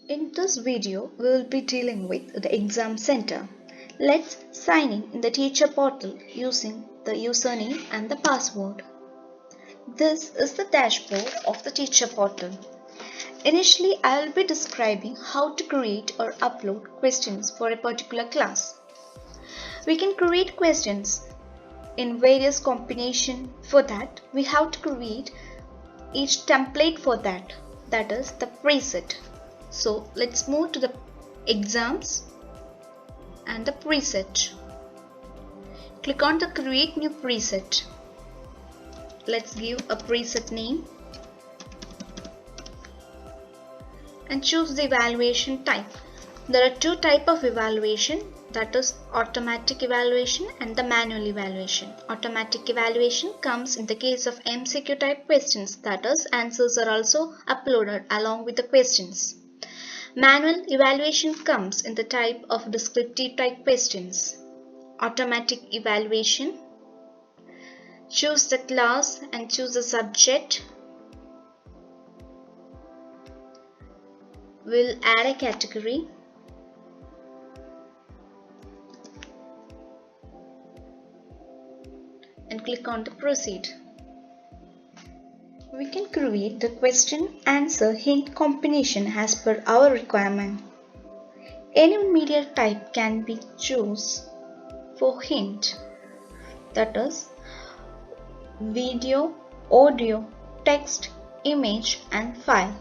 In this video, we will be dealing with the exam center. Let's sign in the teacher portal using the username and the password. This is the dashboard of the teacher portal. Initially, I will be describing how to create or upload questions for a particular class. We can create questions in various combinations. For that, we have to create each template for that is the preset. So let's move to the exams and the preset. Click on the create new preset. Let's give a preset name and choose the evaluation type. There are two types of evaluation, that is automatic evaluation and the manual evaluation. Automatic evaluation comes in the case of MCQ type questions, that is answers are also uploaded along with the questions. Manual evaluation comes in the type of descriptive type questions. Automatic evaluation. Choose the class and choose the subject. We'll add a category. And click on the proceed. We can create the question answer hint combination as per our requirement. Any media type can be chosen for hint, that is video, audio, text, image and file.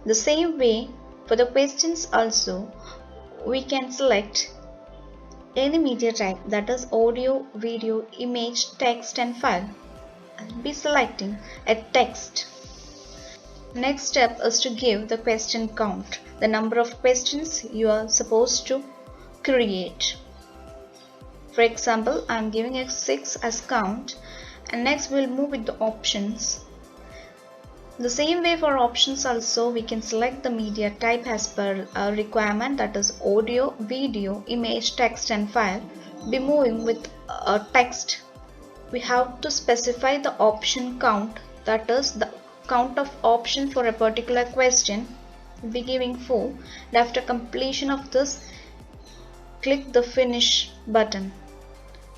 The same way for the questions also, we can select any media type, that is audio, video, image, text and file. I'll be selecting a text. Next step is to give the question count, the number of questions you are supposed to create. For example, I am giving it 6 as count, and next we'll move with the options. The same way for options also, we can select the media type as per our requirement, that is audio, video, image, text and file. Be moving with text. We have to specify the option count, that is the count of option for a particular question. We'll be giving 4, and after completion of this, click the finish button.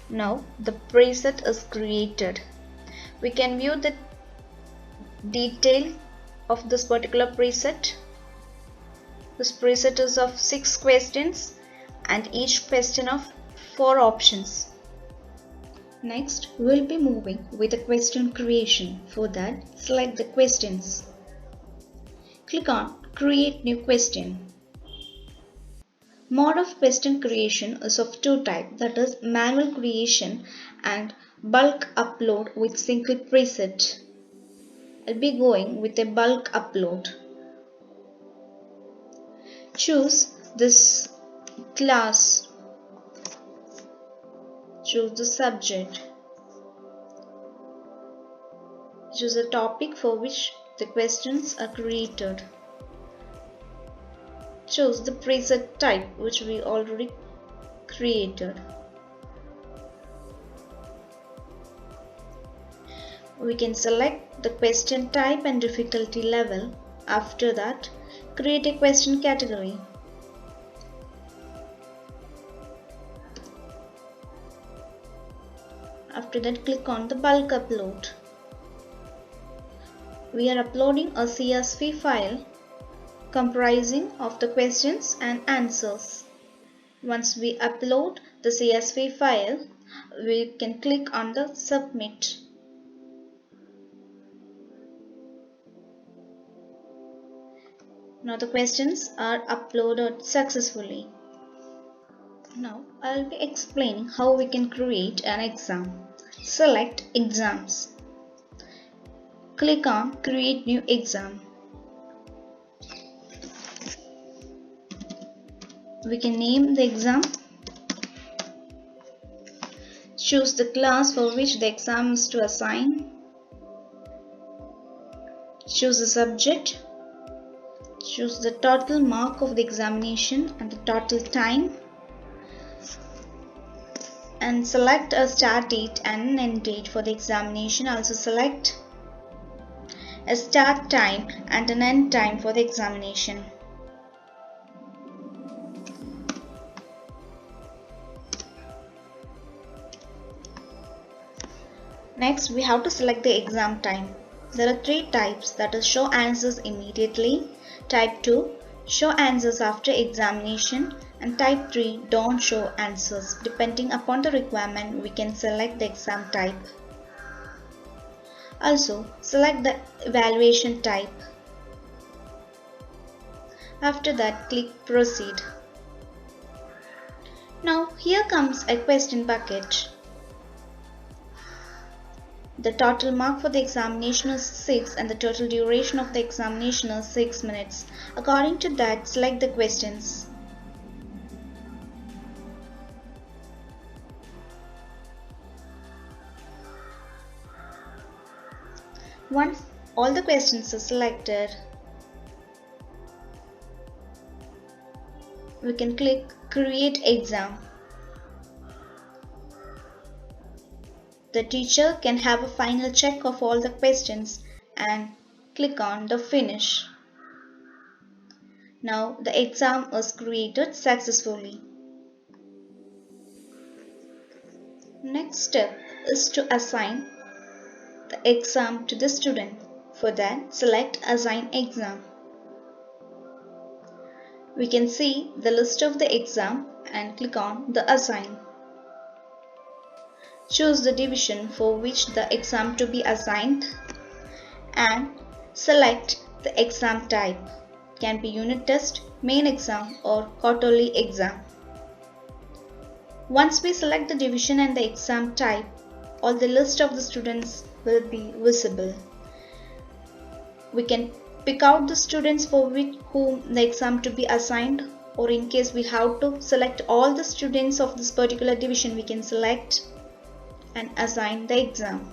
Now the preset is created. We can view the detail of this particular preset. This preset is of 6 questions and each question of 4 options. Next, we'll be moving with the question creation. For that, select the questions. Click on create new question. Mode of question creation is of 2 types, that is manual creation and bulk upload with single preset. I'll be going with a bulk upload. Choose this class. Choose the subject. Choose a topic for which the questions are created. Choose the preset type which we already created. We can select the question type and difficulty level. After that, create a question category. After that, click on the bulk upload. We are uploading a CSV file comprising of the questions and answers. Once we upload the CSV file, we can click on the submit. Now the questions are uploaded successfully. Now I will be explaining how we can create an exam. Select exams. Click on create new exam. We can name the exam. Choose the class for which the exam is to assign. Choose the subject. Choose the total mark of the examination and the total time. And select a start date and an end date for the examination. Also select a start time and an end time for the examination. Next, we have to select the exam time. There are three types, that is show answers immediately, type 2 show answers after examination, and type 3 don't show answers. Depending upon the requirement, we can select the exam type. Also, select the evaluation type. After that, click proceed. Now here comes a question bucket. The total mark for the examination is 6 and the total duration of the examination is 6 minutes. According to that, select the questions. Once all the questions are selected, we can click Create Exam. The teacher can have a final check of all the questions and click on the Finish. Now the exam is created successfully. Next step is to assign the exam to the student. For that, select Assign Exam. We can see the list of the exam and click on the Assign. Choose the division for which the exam to be assigned and select the exam type. It can be unit test, main exam or quarterly exam. Once we select the division and the exam type, all the list of the students will be visible. We can pick out the students for whom the exam to be assigned, or in case we have to select all the students of this particular division, we can select and assign the exam.